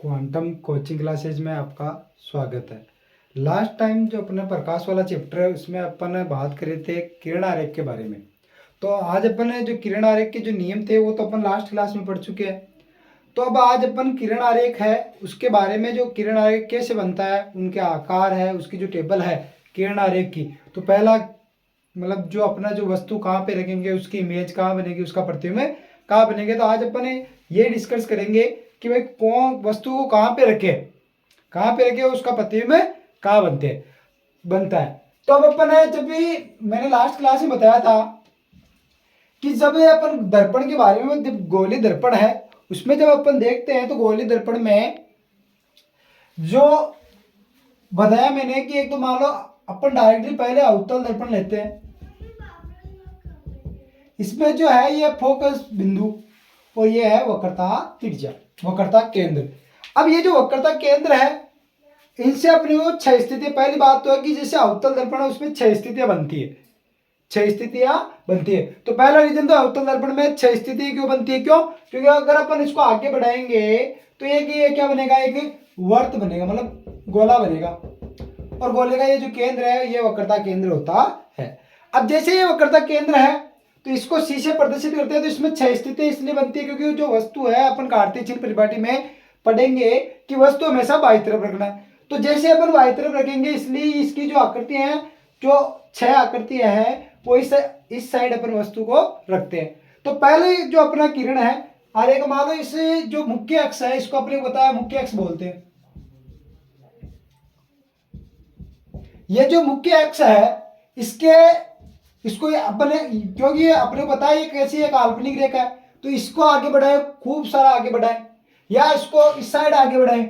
Quantum coaching classes में आपका स्वागत है। लास्ट टाइम जो अपने प्रकाश वाला चैप्टर है उसमें अपन ने बात करी थे किरण आरेख के बारे में। तो आज अपन ने जो किरण आरेख के जो नियम थे वो तो अपन लास्ट क्लास में पढ़ चुके हैं। तो अब आज अपन किरण आरेख है उसके बारे में, जो किरण आरेख कैसे बनता है, उनके आकार है, उसकी जो टेबल है किरण आरेख की। तो पहला मतलब जो अपना जो वस्तु कहाँ पे रखेंगे, उसकी इमेज कहाँ बनेगी, उसका प्रतिबिंब कहाँ बनेंगे। तो आज अपन ये डिस्कस करेंगे कि भाई कौन वस्तु को कहाँ पे रखे, उसका प्रतिबिंब कहाँ बनता है। तो अब अपन है, जब भी मैंने लास्ट क्लास में बताया था कि जब अपन दर्पण के बारे में, जब गोली दर्पण है उसमें जब अपन देखते हैं तो गोली दर्पण में जो बताया मैंने कि एक तो मान लो अपन डायरेक्टली पहले अवतल दर्पण लेते हैं। इसमें जो है ये फोकस बिंदु और ये है वक्रता त्रिज्या, वक्रता केंद्र। अब ये जो वक्रता केंद्र है इनसे अपनी वो 6 स्थितियां, पहली बात तो है कि जैसे अवतल दर्पण है उसमें 6 स्थितियां बनती है, 6 स्थितियां बनती है। तो पहला रीजन तो अवतल दर्पण में 6 स्थिति क्यों बनती है, क्यों? क्योंकि अगर अपन इसको आगे बढ़ाएंगे तो ये क्या बनेगा, एक वर्त बनेगा, मतलब गोला बनेगा। और गोले का ये जो केंद्र है ये वक्रता केंद्र होता है। अब जैसे ये वक्रता केंद्र है तो इसको सी से प्रदर्शित करते हैं। तो इसमें 6 स्थिति इसलिए बनती है क्योंकि जो वस्तु है, अपन कार्तीय चिन्ह परिपाटी में पढ़ेंगे कि वस्तु हमेशा बाई तरफ रखना है। तो जैसे अपन बाई तरफ रखेंगे इसलिए इसकी जो आकृति है, जो 6 आकृतियां हैं, वो इस साइड अपन वस्तु को रखते हैं। तो पहले जो अपना किरण है आरेख, मान लो इस जो मुख्य अक्ष है इसको अपने बताया मुख्य अक्ष बोलते हैं। ये जो मुख्य अक्ष है इसको अपने, क्योंकि ये अपने पता है ये कैसी है, काल्पनिक रेखा है, तो इसको आगे बढ़ाए, खूब सारा आगे बढ़ाए, या इसको इस साइड आगे बढ़ाए,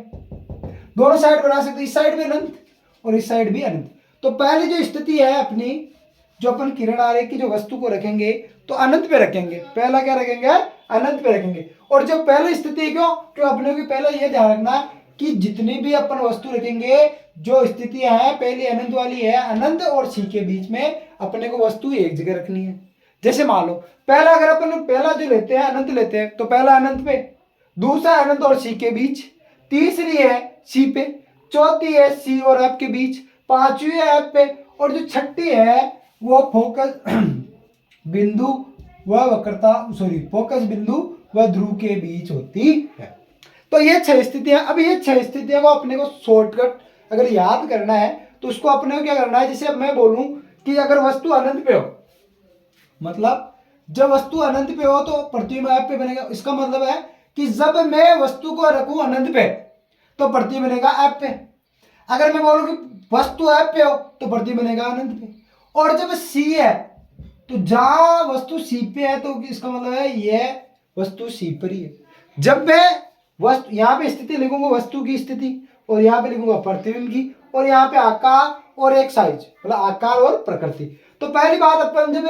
दोनों साइड बढ़ा सकते, इस साइड भी अनंत और इस साइड भी अनंत। तो पहली जो स्थिति है अपनी, जो अपन किरण आरेख की जो वस्तु को रखेंगे तो अनंत पे रखेंगे। पहला क्या रखेंगे, अनंत पे रखेंगे। और जो पहली स्थिति क्यों, तो अपने को पहले ये ध्यान रखना कि जितनी भी अपन वस्तु रखेंगे, जो स्थितियां हैं पहली अनंत वाली है, अनंत और सी के बीच में अपने को वस्तु एक जगह रखनी है। जैसे मान लो पहला, अगर अपन पहला जो लेते हैं अनंत लेते हैं तो पहला अनंत पे, दूसरा अनंत और सी के बीच, तीसरी है सी पे, चौथी है सी और एफ के बीच, पांचवी है एफ पे, और जो छठी है वो फोकस बिंदु फोकस बिंदु व ध्रुव के बीच होती है। तो ये 6 स्थितियां। अब ये 6 स्थितियां को अपने को शॉर्टकट अगर याद करना है तो उसको अपने को क्या करना है, जैसे अब मैं बोलूं कि अगर वस्तु अनंत पे हो, मतलब जब वस्तु अनंत पे हो तो प्रतिबिंब एफ पे बनेगा। इसका मतलब है कि जब मैं वस्तु को रखूं अनंत पे तो प्रतिबिंब बनेगा एफ पे। अगर मैं बोलूं कि वस्तु एफ पे हो तो प्रतिबिंब बनेगा अनंत पे। और जब सी है तो जहां वस्तु सी पे है तो इसका मतलब है यह वस्तु सी पर ही है। जब मैं वस्तु यहाँ पे स्थिति लिखूंगा, वस्तु की स्थिति, और यहाँ पे लिखूंगा प्रतिबिंब की, और यहाँ पे आकार और एक साइज, मतलब आकार और प्रकृति। तो पहली बात अपन जब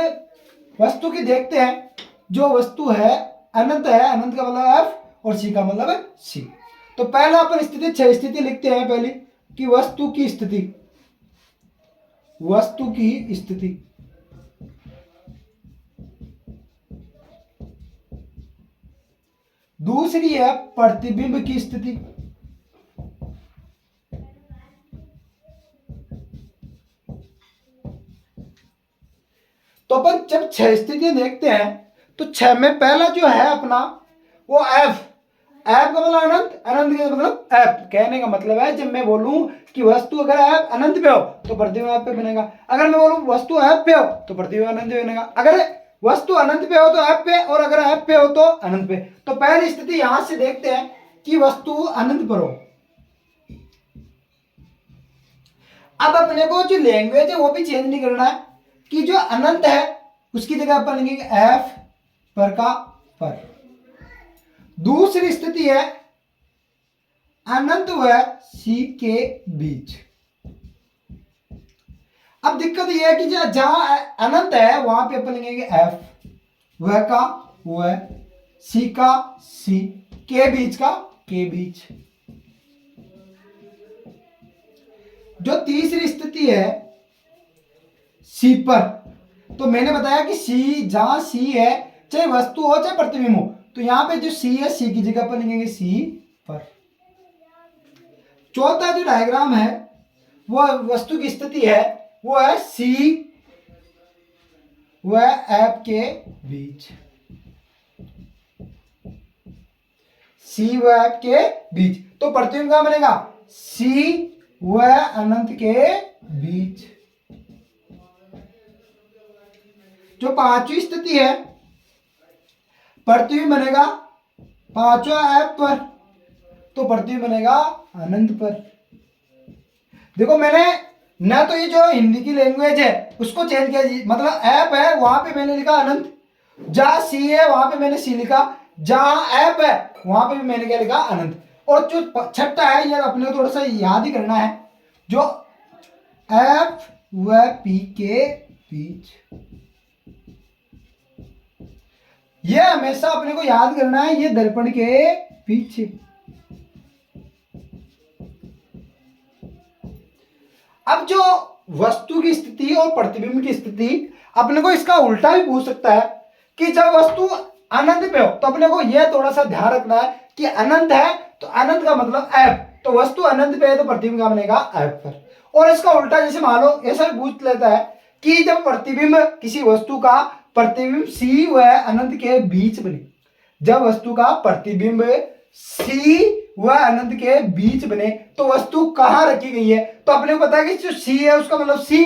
वस्तु की देखते हैं, जो वस्तु है अनंत है, अनंत का मतलब एफ और सी का मतलब है सी। तो पहला अपन स्थिति 6 स्थिति लिखते हैं। पहली कि वस्तु की स्थिति, दूसरी है प्रतिबिंब की स्थिति, तो अपन जब 6 स्थितियां देखते हैं तो 6 में पहला जो है अपना वो एफ का मतलब अनंत, अनंत का मतलब एफ। कहने का मतलब है जब मैं बोलूं कि वस्तु अगर एफ अनंत पे हो तो प्रतिबिंब एफ पे बनेगा, अगर मैं बोलूं वस्तु एफ पे हो तो प्रतिबिंब अनंत पे बनेगा, अगर वस्तु अनंत पे हो तो एफ पे, और अगर एफ पे हो तो अनंत पे। तो पहली स्थिति यहां से देखते हैं कि वस्तु अनंत पर हो। अब अपने को जो लैंग्वेज है वो भी चेंज नहीं करना है कि जो अनंत है उसकी जगह अपन लिखेंगे एफ पर का पर। दूसरी स्थिति है अनंत व सी के बीच। अब दिक्कत यह है कि जहां अनंत है वहां पे अपन लिखेंगे एफ, वह का वह, सी का सी, के बीच का के बीच। जो तीसरी स्थिति है सी पर, तो मैंने बताया कि सी, जहां सी है चाहे वस्तु हो चाहे प्रतिबिंब हो, तो यहां पे जो सी है सी की जगह पर लिखेंगे सी पर। चौथा जो डायग्राम है वो वस्तु की स्थिति है वो है सी व एफ के बीच, सी व एफ के बीच। तो प्रतिबिंब कहां बनेगा? सी व अनंत के बीच। जो पांचवी स्थिति है प्रतिबिंब बनेगा पांचवा एफ पर, तो प्रतिबिंब बनेगा अनंत पर। देखो मैंने ना तो ये जो हिंदी की लैंग्वेज है उसको चेंज किया, मतलब ऐप है वहां पे मैंने लिखा अनंत, जहां सी है वहां पे मैंने सी लिखा, जहां ऐप है वहां पे भी मैंने क्या लिखा? अनंत। और जो छठा है ये अपने को थोड़ा सा याद ही करना है, जो एफ व पी के बीच, ये हमेशा अपने को याद करना है, ये दर्पण के पीछे। अब जो वस्तु की स्थिति और प्रतिबिंब की स्थिति, अपने को इसका उल्टा भी पूछ सकता है कि जब वस्तु अनंत पे हो तो अपने को यह थोड़ा सा ध्यान रखना है कि अनंत है तो अनंत का मतलब एफ, तो वस्तु अनंत पे है तो प्रतिबिंब का बनेगा एफ पर। और इसका उल्टा जैसे मान लो ऐसा भी पूछ लेता है कि जब प्रतिबिंब किसी वस्तु का प्रतिबिंब सी व अनंत के बीच बने, जब वस्तु का प्रतिबिंब सी व अनंत के बीच बने तो वस्तु कहां रखी गई है? तो अपने को पता है कि जो सी है उसका मतलब सी,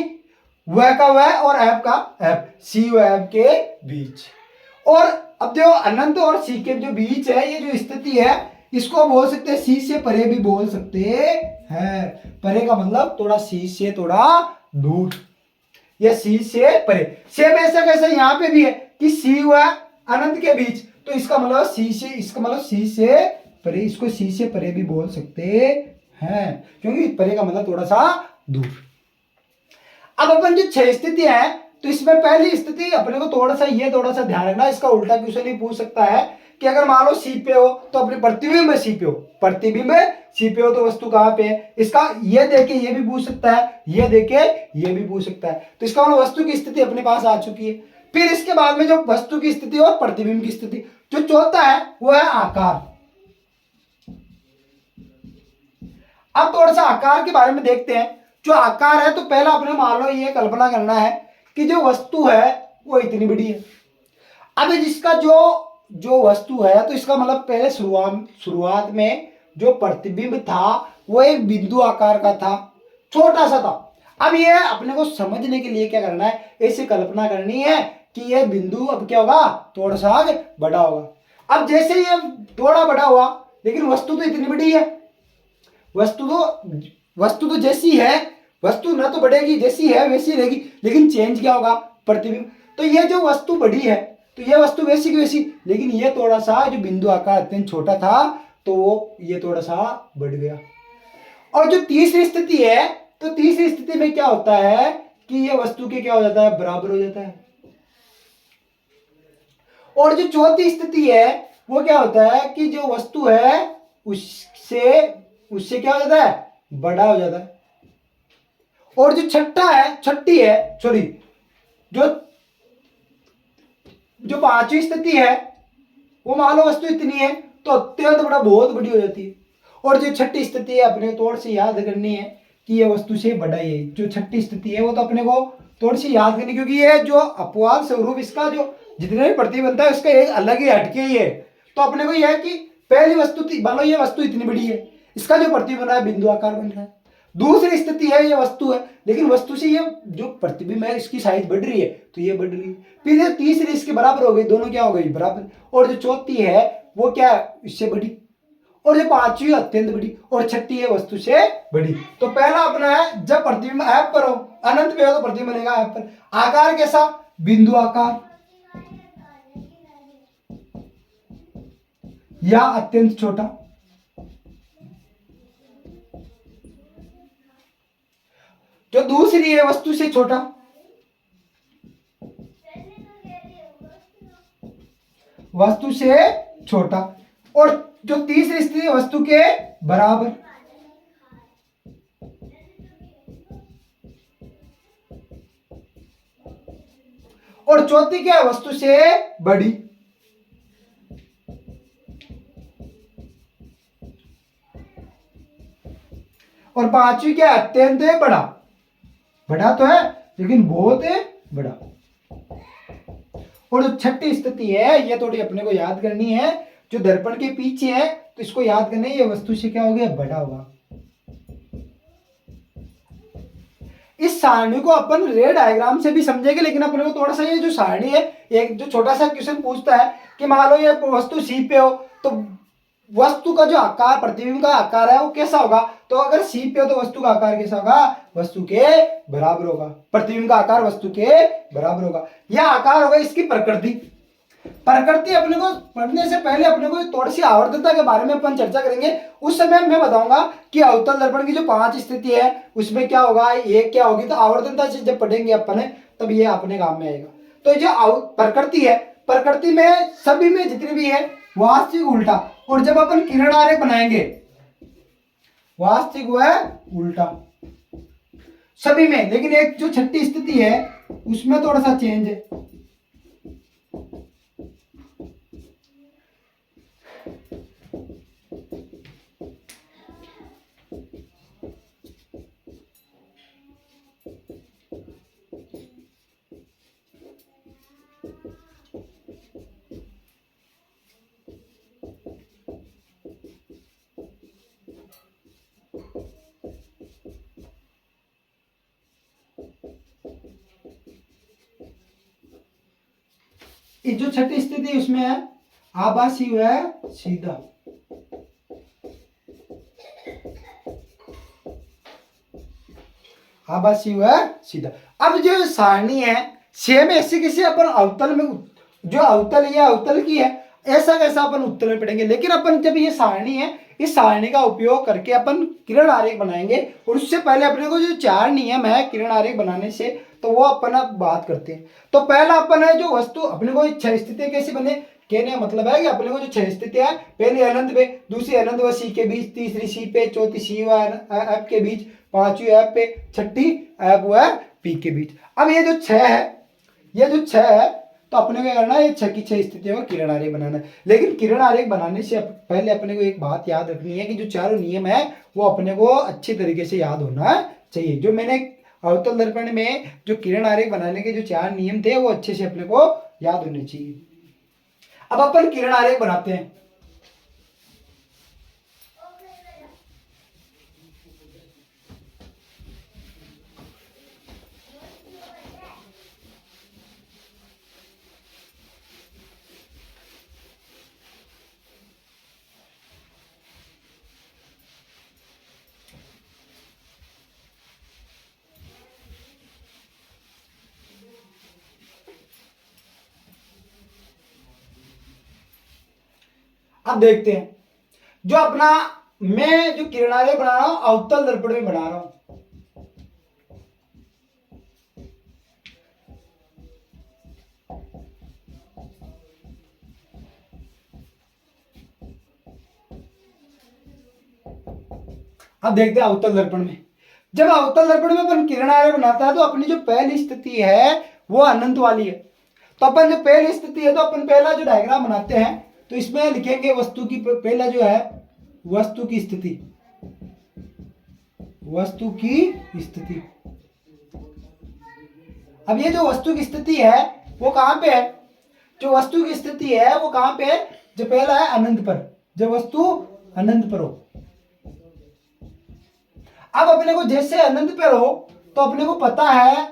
व का व और एफ का एफ, सी व एफ के बीच। और अब जो अनंत और सी के जो बीच है ये जो स्थिति है इसको बोल सकते हैं सी से परे भी बोल सकते हैं। परे का मतलब थोड़ा सी से थोड़ा दूर, या सी से परे। सेम ऐसा कैसा यहाँ पे भी है कि सी व अनंत के बीच, तो इसका मतलब सी से, इसका मतलब सी से परे, इसको सी से परे भी बोल सकते हैं क्योंकि परे का मतलब थोड़ा सा दूर। अब अपन जो 6 स्थिति है तो इसमें पहली स्थिति अपने को थोड़ा सा ध्यान रखना, इसका उल्टा क्वेश्चन ही पूछ सकता है कि अगर मान लो सी पे हो तो अपने प्रतिबिंब सी पे हो, प्रतिबिंब सी पे हो तो वस्तु कहां पे है? इसका ये देके ये भी पूछ सकता है, ये देके ये भी पूछ सकता है। तो इसका मतलब वस्तु की स्थिति अपने पास आ चुकी है। फिर इसके बाद में जो वस्तु की स्थिति और प्रतिबिंब की स्थिति, जो चौथा है वो है आकार। अब थोड़ा सा आकार के बारे में देखते हैं। जो आकार है तो पहला अपने मान लो ये कल्पना करना है कि जो वस्तु है वो इतनी बड़ी है। अब जिसका जो वस्तु है तो इसका मतलब पहले शुरुआत में जो प्रतिबिंब था वो एक बिंदु आकार का था, छोटा सा था। अब ये अपने को समझने के लिए क्या करना है, ऐसी कल्पना करनी है कि ये बिंदु अब क्या होगा? थोड़ा सा आगे बड़ा होगा। अब जैसे ये थोड़ा बड़ा हुआ लेकिन वस्तु तो इतनी बड़ी है, वस्तु तो जैसी है, वस्तु ना तो बढ़ेगी, जैसी है वैसी रहेगी, लेकिन चेंज क्या होगा? प्रतिबिंब। तो ये जो वस्तु बड़ी है तो ये वस्तु वैसी की वैसी, लेकिन ये थोड़ा सा जो बिंदु आकार अत्यंत छोटा था तो ये थोड़ा सा बढ़ गया। और जो तीसरी स्थिति है तो तीसरी स्थिति में क्या होता है कि ये वस्तु के क्या हो जाता है? बराबर हो जाता है। और जो चौथी स्थिति है वो क्या होता है कि जो वस्तु है उससे क्या हो जाता है? बड़ा हो जाता है। और जो छठी है सॉरी जो पांचवी स्थिति है वो मान लो वस्तु इतनी है तो अत्यंत बड़ा बहुत बड़ी हो जाती है। और जो छठी स्थिति है अपने को थोड़ी सी याद करनी है कि ये वस्तु से बड़ा ही है। जो छठी स्थिति है वो तो अपने को थोड़ी सी याद करनी, क्योंकि ये जो अपवाद स्वरूप इसका जो जितने भी प्रतिबिंब बनता है उसका एक अलग ही हटके ही है। तो अपने को यह है कि पहली वस्तु मान लो ये वस्तु इतनी बड़ी है, इसका जो प्रतिबिंब बन रहा है बिंदु आकार बन रहा है। दूसरी स्थिति है ये वस्तु है लेकिन वस्तु से ये जो प्रतिबिंब है इसकी साइज बढ़ रही है तो ये बढ़ रही है। फिर ये तीसरी इसके बराबर हो गई, दोनों क्या हो गई? बराबर। और जो चौथी है वो क्या? इससे बड़ी। और जो पांचवी अत्यंत बड़ी, और छठी है वस्तु से बड़ी। तो पहला अपना है जब प्रतिबिंब ऐप पर हो, अनंत पे हो तो प्रतिबिंब बनेगा ऐप पर। आकार कैसा? बिंदु आकार या अत्यंत छोटा। जो दूसरी है वस्तु से छोटा, वस्तु से छोटा। और जो तीसरी स्थिति है वस्तु के बराबर। और चौथी क्या है? वस्तु से बड़ी। और पांचवी क्या है, अत्यंत है बड़ा, बड़ा तो है लेकिन बहुत है बड़ा। और जो छठी स्थिति है ये थोड़ी अपने को याद करनी है, जो दर्पण के पीछे है तो इसको याद करना है, ये वस्तु से क्या हो गया, बड़ा होगा। इस सारणी को अपन रे डायग्राम से भी समझेंगे, लेकिन अपने को थोड़ा सा ये जो सारणी है, एक जो छोटा सा क्वेश्चन पूछता है कि मान लो ये वस्तु सी पे हो तो वस्तु का जो आकार, प्रतिबिंब का आकार है वो कैसा होगा, तो अगर सी पे हो तो वस्तु का आकार कैसा होगा, वस्तु के बराबर होगा, प्रतिबिंब का आकार वस्तु के बराबर होगा। यह आकार होगा इसकी प्रकृति। प्रकृति अपने को पढ़ने से पहले अपने को थोड़ी सी आवर्तता के बारे में अपन चर्चा करेंगे। उस समय मैं बताऊंगा कि अवतल दर्पण की जो 5 स्थिति है उसमें क्या होगा, ये क्या होगी, तो आवर्तता से जब पढ़ेंगे अपन तब ये अपने काम में आएगा। तो जो प्रकृति है, प्रकृति में सभी में जितनी भी है वास्तविक उल्टा, और जब अपन किरण आरेख बनाएंगे वास्तविक वो है उल्टा सभी में, लेकिन एक जो छठी स्थिति है उसमें थोड़ा सा चेंज है। जो छठी स्थिति उसमें है आभासी है सीधा, आभासी है सीधा। अब जो सारणी है सेम ऐसे कैसे अपन अवतल में, जो अवतल है अवतल की है, ऐसा कैसा अपन उत्तल में पढ़ेंगे, लेकिन अपन जब ये सारणी है इस सारणी का उपयोग करके अपन किरण आरेख बनाएंगे, और उससे पहले अपने को जो 4 नियम है किरण आरेख बनाने से तो वो अपन अब बात करते हैं। तो पहला अपन है जो वस्तु, अपने को 6 स्थितियां कैसे बने, कहने का मतलब है कि अपने को जो 6 स्थितियां, पहली अनंत पे, दूसरी अनंत व सी के बीच, तीसरी सी पे, चौथी सी व एफ के बीच, पांचवी एफ पे, छठी एफ व पी के बीच। अब ये जो 6 है, ये जो 6 है तो अपने को करना है ये 6 की 6 स्थितियों का किरण आरेख बनाना है। लेकिन किरण आरेख बनाने से पहले अपने को एक बात याद रखनी है कि जो चारों नियम है वो अपने को अच्छे तरीके से याद होना चाहिए। जो मैंने अवतल दर्पण में जो किरण आरेख बनाने के जो 4 नियम थे वो अच्छे से अपने को याद होने चाहिए। अब अपन किरण आरेख बनाते हैं। अब देखते हैं जो अपना, मैं जो किरण आरेख बना रहा हूं अवतल दर्पण में बना रहा हूं। अब देखते हैं अवतल दर्पण में, जब अवतल दर्पण में अपन किरण आरेख बनाता है तो अपनी जो पहली स्थिति है वो अनंत वाली है। तो अपन जो पहली स्थिति है तो अपन पहला जो डायग्राम बनाते हैं तो इसमें लिखेंगे वस्तु की, पहला जो है वस्तु की स्थिति, वस्तु की स्थिति। अब ये जो वस्तु की स्थिति है वो कहां पे है, जो वस्तु की स्थिति है वो कहां पे है, जो पहला है अनंत पर, जब वस्तु अनंत पर हो। अब अपने को जैसे अनंत पर हो तो अपने को पता है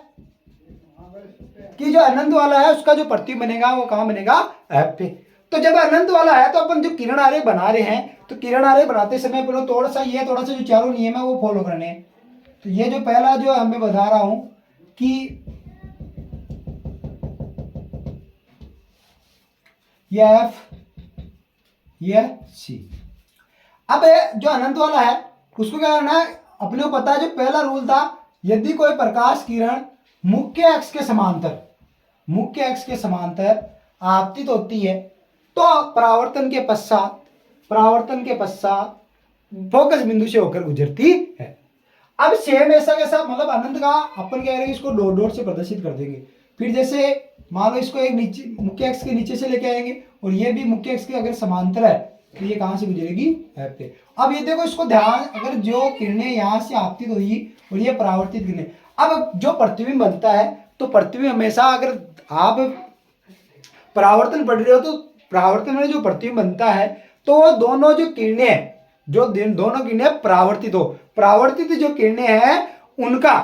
कि जो अनंत वाला है उसका जो प्रतिबिंब बनेगा वो कहां बनेगा, एफ पे। तो जब अनंत वाला है तो अपन जो किरण आरेख बना रहे हैं तो किरण आरेख बनाते समय अपन थोड़ा सा जो चारों नियम है वो फॉलो करने हैं। तो ये जो पहला जो मैं बता रहा हूं कि ये एफ ये सी। अब जो अनंत वाला है उसको क्या करना है, अपने को पता है जो पहला रूल था, यदि कोई प्रकाश किरण मुख्य अक्ष के समांतर, मुख्य अक्ष के समांतर आपतित होती है तो परावर्तन के पश्चात फोकस बिंदु से होकर गुजरती है। अब सेम ऐसा कैसा, मतलब अनंत का अपन क्या करेंगे, इसको डॉट डॉट से प्रदर्शित कर देंगे। फिर जैसे मान लो इसको एक नीचे मुख्य अक्ष के नीचे से लेके आएंगे और ये भी मुख्य अक्ष के अगर समांतर है तो ये कहाँ से गुजरेगी, एफ पे। अब ये देखो इसको ध्यान, अगर जो किरणें यहाँ से आपतित हुई और ये परावर्तित किरणें, अब जो प्रतिबिंब बनता है तो प्रतिबिंब हमेशा, अगर आप परावर्तन पढ़ रहे हो तो परावर्तन में जो प्रतिबिंब बनता है तो वो दोनों जो किरणें, जो दोनों किरणें परावर्तित हो, परावर्तित जो किरणें हैं उनका,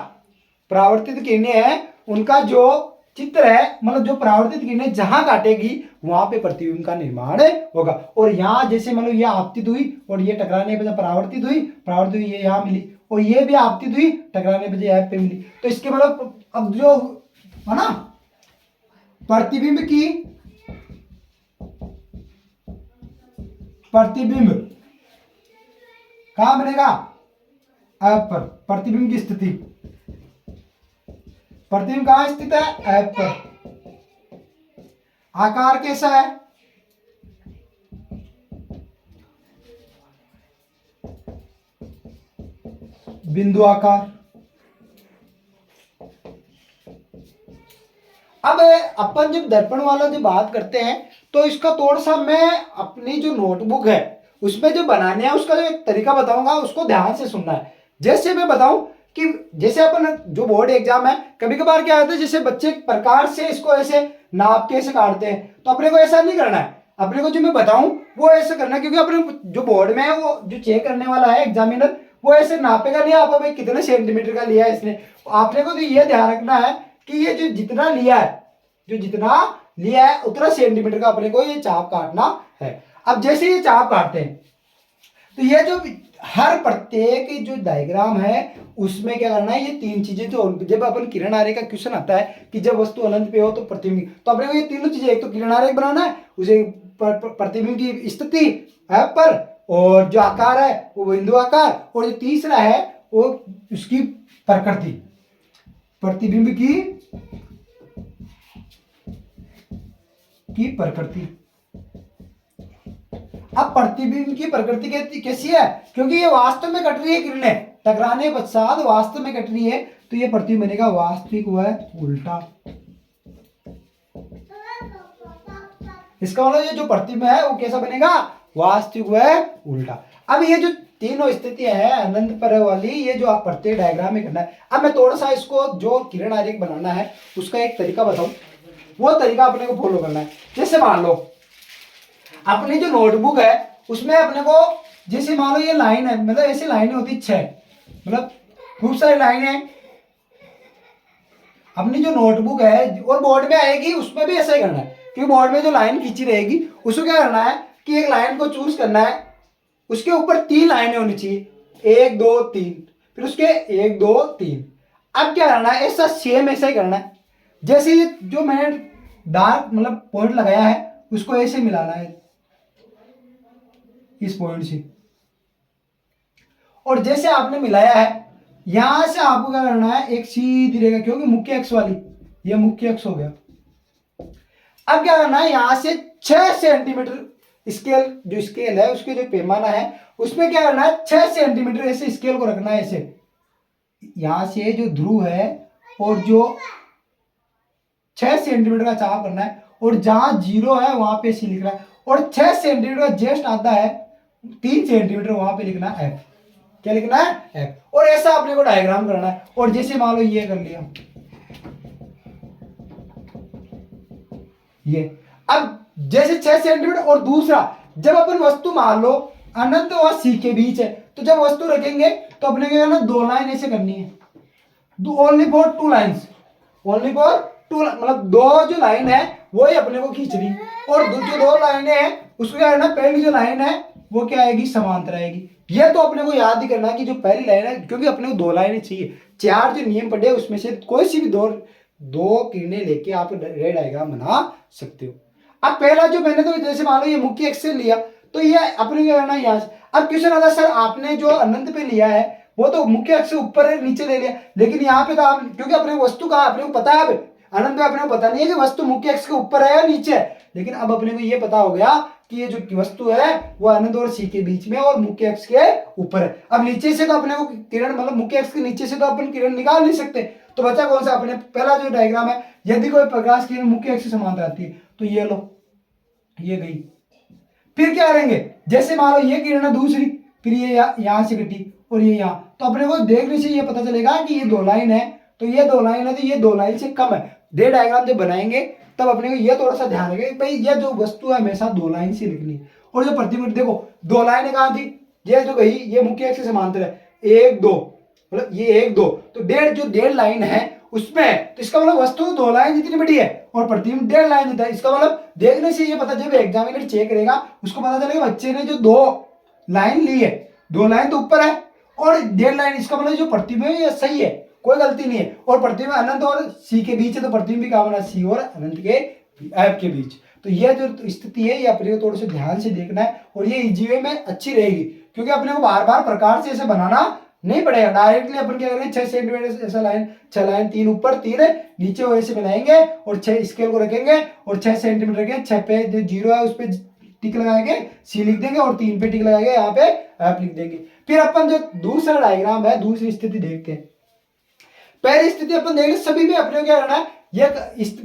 परावर्तित किरणें हैं उनका जो चित्र है, मतलब जो परावर्तित किरणें जहां काटेगी वहां पे प्रतिबिंब का निर्माण होगा। और यहाँ जैसे मतलब ये आपतित हुई और ये टकराने पे परावर्तित हुई, परावर्तित हुई, ये यहाँ मिली और ये भी आपतित हुई, टकराने पे एफ पे मिली। तो इसके मतलब अब जो है ना प्रतिबिंब की, प्रतिबिंब कहां बनेगा, एफ पर। प्रतिबिंब की स्थिति, प्रतिबिंब कहां स्थित है, एफ पर। आकार कैसा है, बिंदु आकार। अब अपन जब दर्पण वाला जो बात करते हैं तो इसका थोड़ा सा मैं अपनी जो नोटबुक है उसमें जो बनाने है उसका जो एक तरीका बताऊंगा, उसको ध्यान से सुनना है। जैसे मैं बताऊं कि जैसे अपन जो बोर्ड एग्जाम है, कभी कभार क्या होता है, जैसे बच्चे प्रकार से इसको ऐसे नाप के ऐसे काटते हैं, तो अपने को ऐसा नहीं करना है। अपने को जो मैं बताऊं वो ऐसे करना है, क्योंकि अपने जो बोर्ड में है वो जो चेक करने वाला है एग्जामिनर, वो ऐसे नापेगा नहीं आप भाई कितने सेंटीमीटर का लिया है इसने। आपने को तो ये ध्यान रखना है कि ये जो जितना लिया है, जो जितना लिया है उतना सेंटीमीटर का अपने को ये चाप काटना है। अब जैसे ये चाप काटते हैं तो ये जो हर प्रत्येक जो डायग्राम है उसमें क्या करना है, ये तीन चीजें जो जब अपन किरण आरेख का क्वेश्चन आता है कि जब वस्तु अनंत पे हो तो प्रतिबिंब, तो अपने को ये तीनों चीजें, एक तो किरण आरेख बनाना है, उसे प्रतिबिंब की स्थिति है पर, और जो आकार है वो बिंदु आकार, और जो तीसरा है वो उसकी प्रकृति, प्रतिबिंब की प्रकृति। अब प्रतिबिंब की प्रकृति कैसी है, क्योंकि ये वास्तव में कट रही है किरणें, टकराने पश्चात वास्तव में कट रही है, तो ये प्रतिबिंब बनेगा वास्तविक व उल्टा। इसका मतलब ये जो प्रतिबिंब है वो कैसा बनेगा, वास्तविक व उल्टा। अब ये जो तीनों स्थितियां है अनंत पर वाली, ये जो आप प्रत्येक डायग्राम में करना है। अब मैं थोड़ा सा इसको जो किरण आरेख बनाना है उसका एक तरीका बताऊं, वो तरीका अपने को फॉलो करना है। जैसे मान लो अपनी जो नोटबुक है उसमें अपने को, जैसे मान लो ये लाइन है, मतलब ऐसी लाइनें होती 6, मतलब खूब सारी लाइन है। अपनी जो नोटबुक है और बोर्ड में आएगी उसमें भी ऐसा ही करना है, क्योंकि बोर्ड में जो लाइन खींची रहेगी उसको क्या करना है कि एक लाइन को चूज करना है, उसके ऊपर 3 लाइनें होनी चाहिए, 1 2 3, फिर उसके 1 2 3। अब क्या करना है, ऐसा सेम ऐसा ही करना है। जैसे ये जो मैंने डार्क मतलब पॉइंट लगाया है उसको ऐसे मिलाना है इस पॉइंट से, और जैसे आपने मिलाया है यहां से आपको क्या करना है, एक सीधी रेखा, क्योंकि मुख्य अक्ष वाली, ये मुख्य अक्ष हो गया। अब क्या करना है, यहां से 6 सेंटीमीटर स्केल, जो स्केल है उसके जो पैमाना है उसमें क्या करना है, 6 सेंटीमीटर ऐसे स्केल को रखना है। ऐसे यहां से जो ध्रुव है और जो 6 सेंटीमीटर का चाप करना है, और जहां 0 है वहां पे सी लिखना है, और 6 सेंटीमीटर का जस्ट आता है 3 सेंटीमीटर वहां पे लिखना है एफ। क्या लिखना है, एफ। और ऐसा अपने को डायग्राम करना है। और जैसे मान लो ये कर लिया, ये अब जैसे 6 सेंटीमीटर, और दूसरा जब अपन वस्तु मान लो अनंत और सी के बीच है, तो जब वस्तु रखेंगे तो अपने क्या करना, 2 लाइन ऐसे करनी है, only for 2 lines, only for 2, मतलब 2 जो लाइन है वो ही अपने को खींचनी, और जो 2 लाइनें हैं उसको क्या करना, पहली जो लाइन है वो क्या आएगी, समांतर आएगी। ये तो अपने को याद ही करना है कि जो पहली लाइन है, क्योंकि अपने को 2 लाइनें चाहिए, 4 जो नियम पढ़े उसमें से कोई सी भी दो किरणें लेके आप रे डायग्राम बना सकते हो। अब पहला जो मैंने तो जैसे मान लो ये मुख्य अक्ष से लिया, तो ये अपने क्या करना है यहाँ से। अब क्वेश्चन आता है सर आपने जो अनंत पे लिया है वो तो मुख्य अक्ष से ऊपर है नीचे ले लिया, लेकिन यहाँ पे तो आप, क्योंकि अपने वस्तु का अपने को पता है, अब अनंत में अपने को पता नहीं है कि वस्तु मुख्य अक्ष के ऊपर है या नीचे है, लेकिन अब अपने को ये पता हो गया कि ये जो वस्तु है वो अनंत और सी के बीच में और मुख्य अक्ष के ऊपर है। अब नीचे से तो अपने को किरण, मतलब मुख्य अक्ष के नीचे से तो अपन किरण निकाल नहीं सकते, तो बचा कौन सा, अपने पहला जो डायग्राम है, यदि कोई प्रकाश किरण मुख्य अक्ष से समांतर आती है तो ये लो, ये गई, फिर क्या करेंगे, जैसे मान लो ये किरण है दूसरी, फिर ये यहाँ से कटी और ये यहाँ, तो अपने को देखने से ये पता चलेगा कि ये 2 लाइन है, तो ये 2 लाइन है, तो ये 2 लाइन से कम है। डे डायग्राम जब बनाएंगे तब अपने को ये थोड़ा सा ध्यान रखें भाई, ये जो वस्तु है हमेशा 2 लाइन से लिखनी है। और जो प्रतिबिंब देखो 2 लाइनें कहाँ थी, ये जो गई ये मुख्य अक्ष से समांतर है, 1 2, मतलब ये 1 2, तो डेढ़ लाइन है उसमें, तो इसका मतलब वस्तु 2 लाइन जितनी बड़ी है और प्रतिबिंब 1.5 लाइन जितना है। इसका मतलब देखने से ये पता, जब एग्जामिनर चेक करेगा उसको पता चलेगा बच्चे ने जो 2 लाइन ली है, 2 लाइन तो ऊपर है और 1.5 लाइन, इसका मतलब जो प्रतिबिंब है ये सही है, कोई गलती नहीं है। और प्रतिबिंब अनंत और सी के बीच है, तो प्रतिबिंब भी कहाँ बना, सी और अनंत के ऐप के बीच। तो ये जो स्थिति है ये अपने को थोड़ा सा ध्यान से देखना है, और ये इजी वे में अच्छी रहेगी, क्योंकि अपने को बार बार प्रकार से ऐसे बनाना नहीं पड़ेगा। डायरेक्टली अपन क्या करेंगे, 6 सेंटीमीटर ऐसा लाइन, 6 लाइन, 3 ऊपर 3 नीचे वैसे बनाएंगे और 6 स्केल को रखेंगे और 6 सेंटीमीटर रखेंगे, 6 पे जो 0 है उस पे टिक लगाएंगे, सी लिख देंगे, और 3 पे टिक लगाएंगे, यहाँ पे ऐप लिख देंगे। फिर अपन जो दूसरा डायग्राम है, दूसरी स्थिति देखते हैं। पहली स्थिति अपन देख ले, सभी में अपने को क्या करना है, ये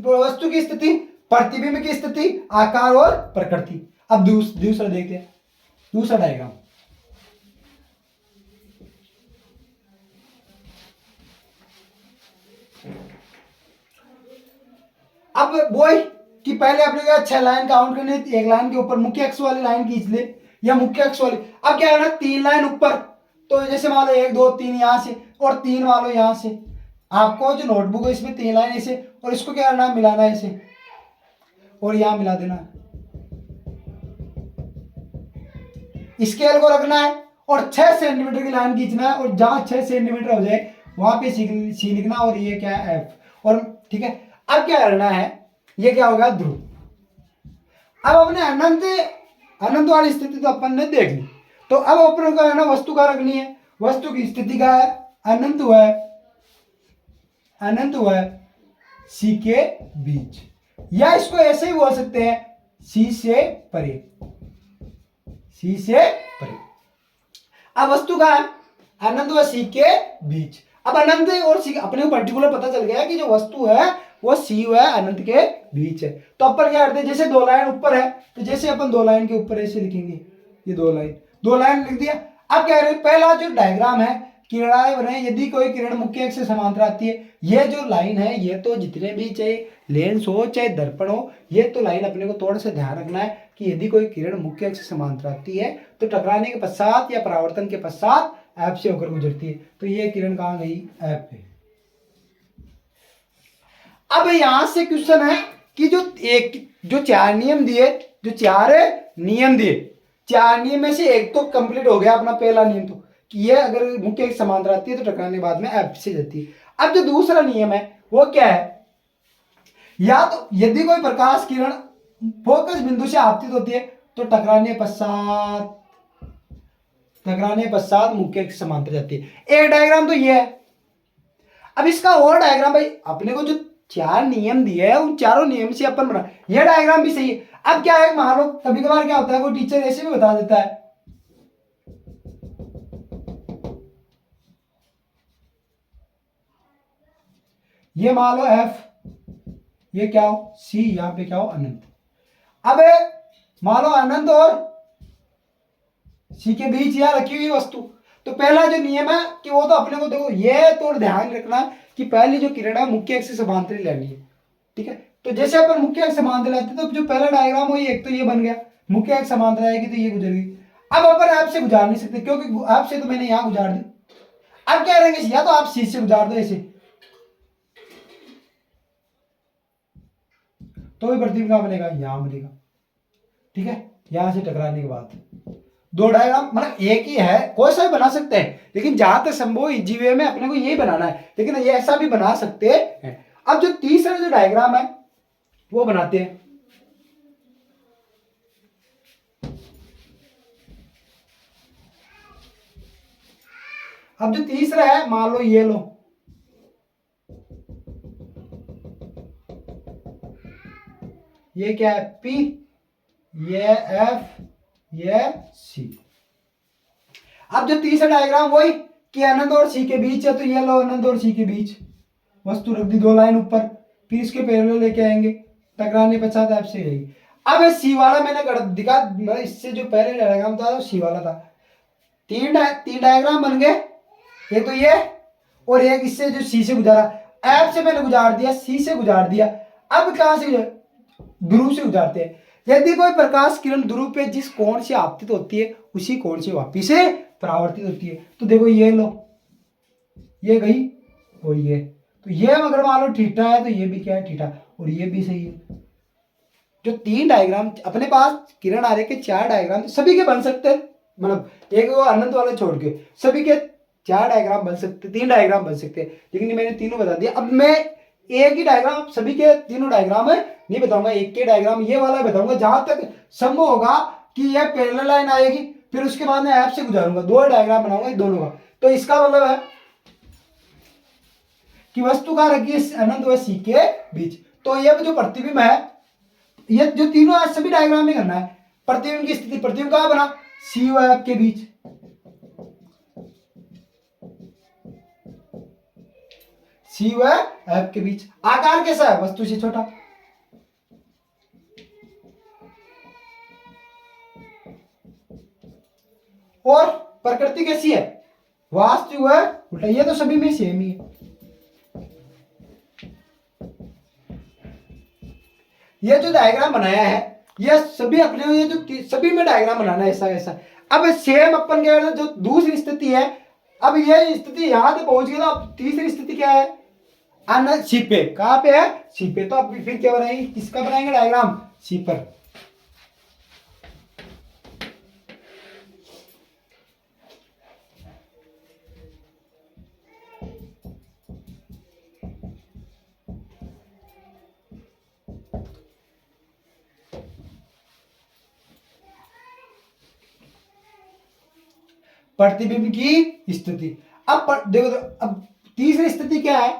वस्तु की स्थिति, प्रतिबिंब की स्थिति, आकार और प्रकृति। अब दूसरा देखते हैं, दूसरा डायग्राम। अब वही कि पहले अपने को 6 लाइन काउंट करनी थी, 1 लाइन के ऊपर मुख्य अक्ष वाली लाइन खींच ले, या मुख्य अक्ष वाली। अब क्या करना, 3 लाइन ऊपर, तो जैसे मान लो 1 2 3 यहां से और 3 मान लो यहां से। आपको जो नोटबुक है इसमें 3 लाइन ऐसे, और इसको क्या करना, मिलाना है ऐसे और यहां मिला देना, स्केल को रखना है और 6 सेंटीमीटर की लाइन खींचना है, और जहां 6 सेंटीमीटर हो जाए वहां पे सी लिखना, और ये क्या है एफ, और ठीक है। अब क्या करना है, ये क्या होगा, ध्रुव। अब अपने अनंत वाली स्थिति तो अपन ने देख ली, तो अब अपन को है ना वस्तु का रखनी है। वस्तु की स्थिति का है, अनंत हुआ है सी के बीच, या इसको ऐसे ही बोल सकते हैं, सी से परे। अब वस्तु का है अनंत व सी के बीच। अब अनंत और सी अपने को पर्टिकुलर पता चल गया कि जो वस्तु है वो सी व अनंत के बीच है। तो अपन क्या करते हैं, जैसे 2 लाइन ऊपर है, तो जैसे अपन 2 लाइन के ऊपर ऐसे लिखेंगे, ये 2 लाइन लिख दिया। अब क्या करें, पहला जो डायग्राम है, किरणाएं बने, यदि कोई किरण मुख्य अक्ष से समांतर आती है, ये जो लाइन है ये तो जितने भी चाहे लेंस हो चाहे दर्पण हो, ये तो लाइन अपने को थोड़ा सा ध्यान रखना है कि यदि कोई किरण मुख्य अक्ष से समांतर आती है तो टकराने के पश्चात या परावर्तन के पश्चात ऐप से होकर गुजरती है। तो ये किरण कहाँ गई, ऐप पे। अब यहां से क्वेश्चन है कि जो 4 नियम दिए, 4 नियम में से एक तो कंप्लीट हो गया अपना पहला नियम, तो कि ये अगर मुख्य अक्ष समांतर आती है तो टकराने के बाद में ऐप से जाती है। अब जो दूसरा नियम है वो क्या है, या तो यदि कोई प्रकाश किरण फोकस बिंदु से आपतित होती है तो टकराने पश्चात मुख्य अक्ष समांतर जाती है। एक डायग्राम तो ये है। अब इसका और डायग्राम, भाई अपने को जो 4 नियम दिए हैं उन चारों नियम से अपन बना, यह डायग्राम भी सही है। अब क्या है, मान लो कभी कभार क्या होता है, कोई टीचर ऐसे भी बता देता है, ये मान लो एफ, ये क्या हो सी, यहां पे क्या हो अनंत। अब मान लो अनंत और सी के बीच यहां रखी हुई वस्तु, तो पहला जो नियम है कि वो तो अपने को देखो, ये तो ध्यान रखना कि पहली जो किरण है मुख्य अक्ष से समांतर लेनी है, ठीक है। तो जैसे अपन मुख्य अक्ष समांतर लेते तो जो पहला डायग्राम हो, एक तो ये बन गया, मुख्य अक्ष समांतर आएगी तो ये गुजर गई। अब अपन ऐप से गुजार नहीं सकते क्योंकि ऐप से तो मैंने यहां गुजार दी। अब क्या करेंगे, या तो आप सी से गुजार दो ऐसे, तो भी प्रतिबिंब कहां बनेगा, यहां बनेगा, ठीक है। यहां से टकराने के बाद 2 डायग्राम, मतलब एक ही है, कोई सा भी बना सकते हैं, लेकिन जहां तक संभव इजी वे में अपने को यही बनाना है, लेकिन ये ऐसा भी बना सकते हैं। अब जो तीसरा जो डायग्राम है वो बनाते हैं। अब जो तीसरा है, मान लो ये लो, ये क्या है P, ये F, ये C। अब जो तीसरा डायग्राम वही कि अनंत और C के बीच है, तो ये लो अनंत और C के बीच वस्तु रख दी 2 लाइन ऊपर, फिर इसके पैरेलल लेके आएंगे, टकराने पश्चात ऐप से जाएगी। अब ये सी वाला मैंने दिखा, इससे जो पहले डायग्राम था वो सी वाला था। तीन डायग्राम बन गए, एक तो ये और एक इससे जो सी से गुजारा, एफ से मैंने गुजार दिया, सी से गुजार दिया। अब कहां से ध्रुव से गुजारते हैं। यदि कोई प्रकाश किरण ध्रुव पे जिस कोण से आपतित होती है उसी कोण से वापिस से परावर्तित होती है। तो देखो ये लो, ये गई और ये, तो ये अगर मान लो थीटा है तो ये भी क्या है थीटा, और ये भी सही है। जो तीन डायग्राम अपने पास किरण आरेख के चार डायग्राम सभी के बन सकते हैं, मतलब एक वो अनंत वाले छोड़ के सभी के चार डायग्राम बन सकते, तीन डायग्राम बन सकते हैं, लेकिन मैंने तीनों बता दिया। अब मैं एक ही डायग्राम, सभी के तीनों डायग्राम है नहीं बताऊंगा, एक के डायग्राम ये वाला बताऊंगा जहां तक संभव होगा कि यह पैरेलल लाइन आएगी, फिर उसके बाद मैं ऐप से गुजारूंगा, दो डायग्राम बनाऊंगा दोनों का। तो इसका मतलब है कि वस्तु का रखी अनंत व सी के बीच। तो यह जो प्रतिबिंब है, ये जो तीनों आज सभी डायग्राम में करना है। प्रतिबिंब की स्थिति, प्रतिबिंब कहां बना, सी व एफ के बीच, सी व एफ के बीच। आकार कैसा है, वस्तु से छोटा। और प्रकृति कैसी है, वास्तविक व उल्टा। ये तो सभी में सेम ही है। ये जो डायग्राम बनाया है ये सभी अपने, ये जो सभी में डायग्राम बनाना है ऐसा ऐसा। अब सेम अपन क्या करना, जो दूसरी स्थिति है, अब ये स्थिति यहां से पहुंच गई, तो अब तीसरी स्थिति क्या है, अनंत सी पे। कहां पे है, सी पे। तो अब फिर क्या बनाएंगे, किसका बनाएंगे डायग्राम, सी पर। प्रतिबिंब की स्थिति। अब देखो तो, अब तीसरी स्थिति क्या है,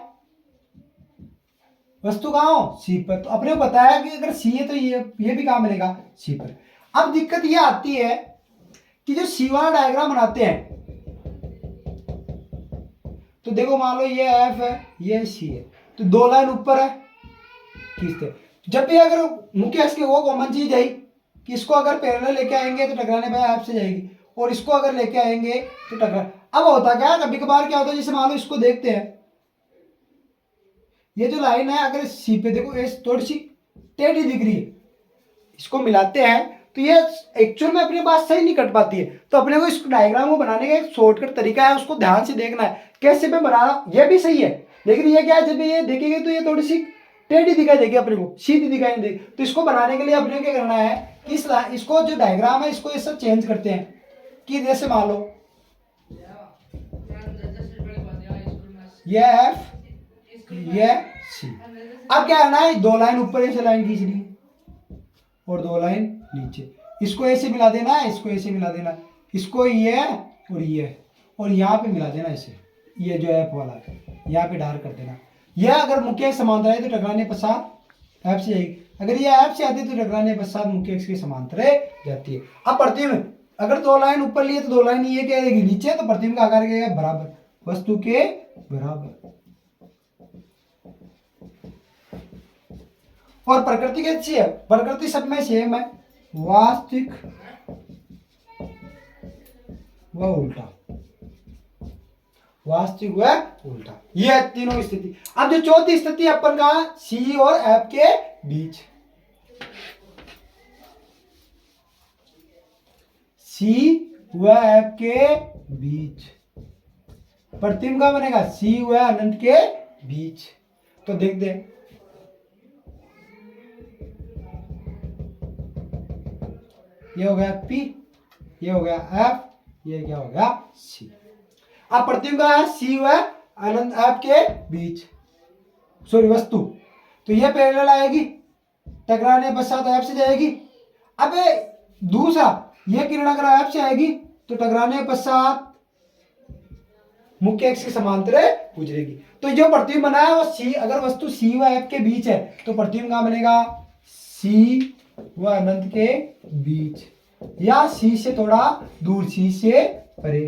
वस्तु कहां हो, सी पर। तो अपने को पता है कि अगर सी है तो ये भी कहां मिलेगा, सी पर। अब दिक्कत ये आती है कि जो सी वाला डायग्राम बनाते हैं, तो देखो मान लो ये एफ है, ये सी है, तो दो लाइन ऊपर है, खींचते जब भी अगर मुख्य अक्ष के वो कॉमन चीज आई कि इसको अगर पैरेलल लेके आएंगे तो टकराने पर एफ से जाएगी, और इसको अगर लेके आएंगे तो टकरा। अब होता क्या है, कभी कभार क्या होता है, जैसे मान लो इसको देखते हैं, ये जो लाइन है अगर सी पे देखो ये थोड़ी सी टेढ़ी दिख रही है, इसको मिलाते हैं तो ये एक्चुअल में अपने पास सही नहीं कट पाती है। तो अपने को इस डायग्राम को बनाने का एक शॉर्टकट तरीका है, उसको ध्यान से देखना है कैसे पे बनाना। ये भी सही है, लेकिन ये क्या है, जब ये देखेंगे तो ये थोड़ी सी टेढ़ी दिखाई देगी अपने को, सीधी दिखाई नहीं देगी। तो इसको बनाने के लिए अपने को क्या करना है, इसको जो डायग्राम है इसको ऐसा चेंज करते हैं कि जैसे मान लो ये एफ, ये सी। अब क्या करना है, दो लाइन ऊपर ऐसे लाइन खींचनी और दो लाइन नीचे, इसको ऐसे मिला देना है, इसको ऐसे मिला देना, इसको ये और यहाँ पे मिला देना ऐसे, ये जो एफ वाला है यहाँ पे डार कर देना। यह अगर मुख्य समांतर है तो टकराने पश्चात एफ से जाएगी, अगर ये एफ से आती है तो टकराने पश्चात मुख्य अक्ष के समांतर जाती है। अब प्रतिबिंब अगर दो लाइन ऊपर लिए तो दो लाइन ये क्या रहेगी नीचे, तो प्रतिबिंब का आकार क्या है, बराबर, वस्तु के बराबर। और प्रकृति कैसी है, प्रकृति सब में सेम है, वास्तविक व उल्टा, वास्तविक व उल्टा, ये तीनों स्थिति। अब जो चौथी स्थिति अपन का सी और एफ के बीच, सी व एफ के बीच, प्रतिबिंब का बनेगा सी व अनंत के बीच। तो देखते हैं, ये हो गया पी, ये हो गया एफ, ये क्या हो गया सी। अब प्रतिबिंब का है सी व अनंत एफ के बीच, सॉरी वस्तु, तो ये पैरेलल आएगी, टकराने पश्चात एफ से जाएगी। अब दूसरा, ये किरण अगर एफ से आएगी तो टकराने पश्चात मुख्य अक्ष के समांतर गुजरेगी। तो जो प्रतिबिंब बना है वो सी, अगर वस्तु सी व एफ के बीच है तो प्रतिबिंब कहां बनेगा, सी व अनंत के बीच, या सी से थोड़ा दूर, सी से परे।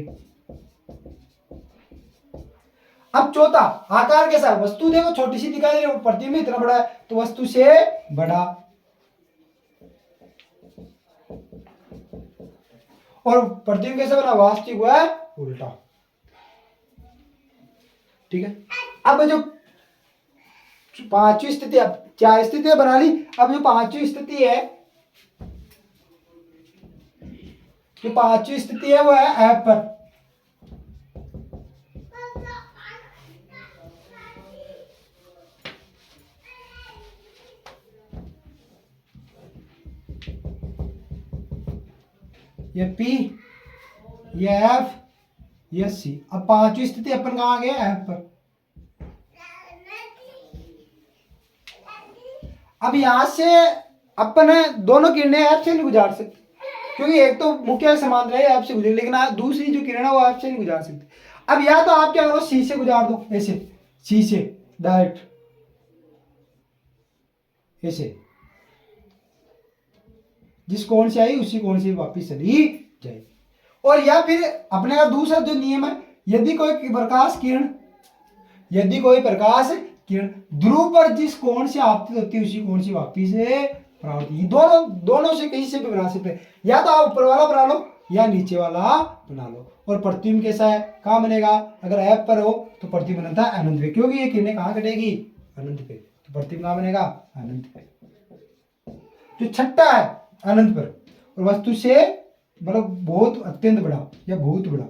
अब चौथा, आकार कैसा है, वस्तु देखो छोटी सी दिखाई दे रही है, प्रतिबिंब इतना बड़ा है, तो वस्तु से बड़ा। और प्रतिबिंब कैसे बना, वास्तविक हुआ है उल्टा। ठीक है, अब जो पांचवी स्थिति, अब 4 स्थितियां बना ली। अब जो पांचवी स्थिति है, जो पांचवी स्थिति है वो है ऐप पर। ये पी, ये एफ, ये सी। अब पांचवी स्थिति अपन कहाँ आ गए, ऐप पर। अब यहां से अपन दोनों किरणें ऐप से नहीं गुजार सकते, क्योंकि एक तो मुख्य समांतर है ऐप से गुजरे, लेकिन दूसरी जो किरण है वो ऐप से नहीं गुजार सकते। अब या तो आप क्या करो, सी से गुजार दो, ऐसे सी से डायरेक्ट ऐसे, जिस कोण से आई उसी कोण से वापिस चली जाए। और या फिर अपने का दूसरा जो नियम है, यदि कोई प्रकाश किरण, यदि कोई प्रकाश किरण ध्रुव पर जिस कोण से आपतित होती है उसी कोण से वापिस परावर्तित, दोनों से कहीं से भी बना सकते हैं। या तो आप ऊपर वाला बना लो या नीचे वाला बना लो। और प्रतिबिंब कैसा है, कहाँ बनेगा, अगर ऐप पर हो तो प्रतिबिंब बनता है अनंत पे, क्योंकि ये किरणें कहाँ कटेगी, अनंत पे। तो प्रतिबिंब कहाँ बनेगा, अनंत पे। जो छठा है अनंत पर, और वस्तु से मतलब बहुत अत्यंत बड़ा या बहुत बड़ा,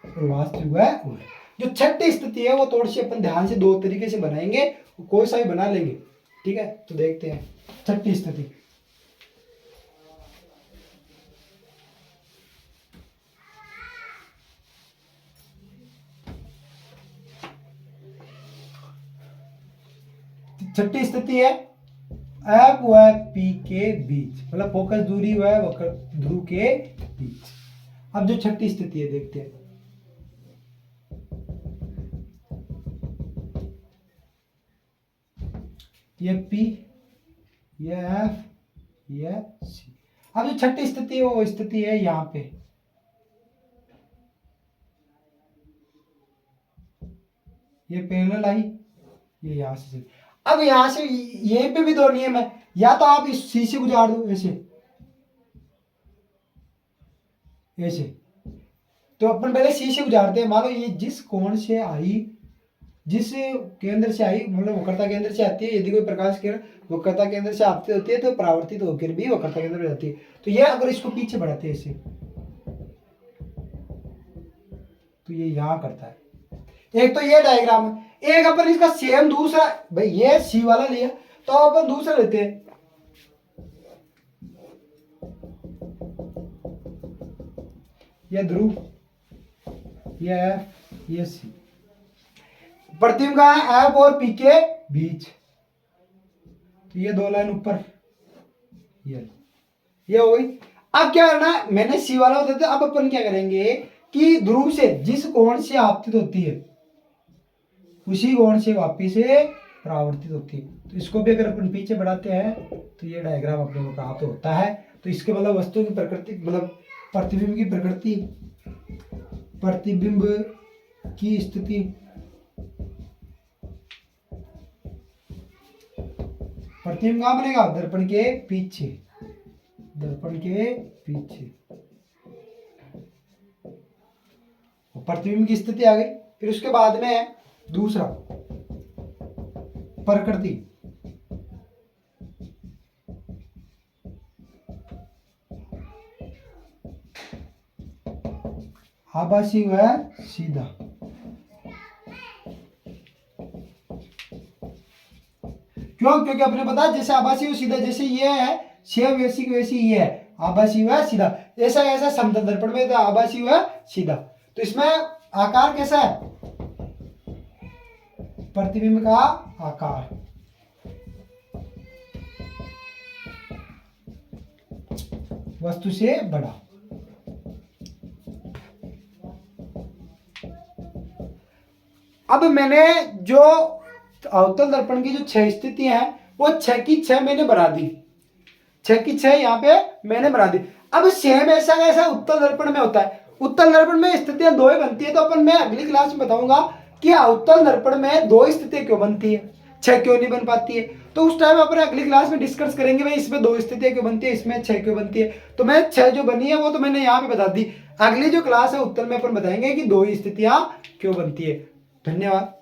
और वास्तविक है उल्टा। जो छठी स्थिति है वो थोड़ी सी अपन ध्यान से 2 तरीके से बनाएंगे, कोई सा भी बना लेंगे। ठीक है, तो देखते हैं छठी स्थिति। छठी स्थिति है ऐप व पी के बीच, मतलब फोकस दूरी व वक्र ध्रुव के बीच। अब जो छठी स्थिति है देखते हैं। ये पी, ये एफ, ये सी। अब जो छठी स्थिति है वो स्थिति है यहां पे, ये पैरेलल आई, ये यहां से चली। अब यहां से ये पे भी 2 नियम है, या तो आप इस सी से गुजार दो ऐसे ऐसे, तो अपन पहले सी से गुजारते हैं। मान लो ये जिस कोण से आई, जिस केंद्र से आई, मतलब वक्रता केंद्र से आती है, यदि कोई प्रकाश किरण वक्रता केंद्र से आपतित होती है तो परावर्तित होकर भी वक्रता केंद्र में जाती है। तो ये अगर इसको पीछे बढ़ाते हैं ऐसे, तो ये यहां करता है। एक तो ये डायग्राम है, एक अपन इसका सेम दूसरा, भाई ये सी वाला लिया तो अपन दूसरा लेते हैं। ये ध्रुव, ये एफ, ये सी। प्रतिबिंब का है एफ और पी के बीच, तो ये 2 लाइन ऊपर, ये हो गई। अब क्या करना है, मैंने सी वाला बताया था, अब अपन क्या करेंगे कि ध्रुव से जिस कोण से आपतित होती है उसी कोण से वापिस से परावर्तित होती है। तो इसको भी अगर अपन पीछे बढ़ाते हैं तो ये डायग्राम अपने को प्राप्त होता है। तो इसके मतलब वस्तु की प्रकृति, मतलब प्रतिबिंब की प्रकृति, प्रतिबिंब की स्थिति, प्रतिबिंब कहां बनेगा, दर्पण के पीछे, दर्पण के पीछे। प्रतिबिंब की स्थिति आ गई। फिर उसके बाद में है दूसरा प्रकृति। आभासी व सीधा। क्यों, क्योंकि आपने बताया जैसे आभासी व सीधा, जैसे ये है सेम वैसी की वैसी ये है आभासी व सीधा। ऐसा ऐसा समतल दर्पण में तो आभासी व सीधा। तो इसमें आकार कैसा है, प्रतिबिंब का आकार वस्तु से बड़ा। अब मैंने जो अवतल दर्पण की जो 6 स्थितियां हैं वो 6 की 6 मैंने बना दी, 6 की 6 यहाँ पे मैंने बना दी। अब सेम ऐसा कैसा उत्तल दर्पण में होता है, उत्तल दर्पण में स्थितियां 2 ही बनती है। तो अपन मैं अगली क्लास में बताऊंगा कि अवतल दर्पण में 2 स्थितियां क्यों बनती है, 6 क्यों नहीं बन पाती है। तो उस टाइम अपन अगली क्लास में डिस्कस करेंगे भाई इसमें 2 स्थितियां क्यों बनती है, इसमें 6 क्यों बनती है। तो मैं 6 जो बनी है वो तो मैंने यहाँ पे बता दी। अगली जो क्लास है उत्तर में अपन बताएंगे कि 2 ही स्थितियां क्यों बनती है। धन्यवाद।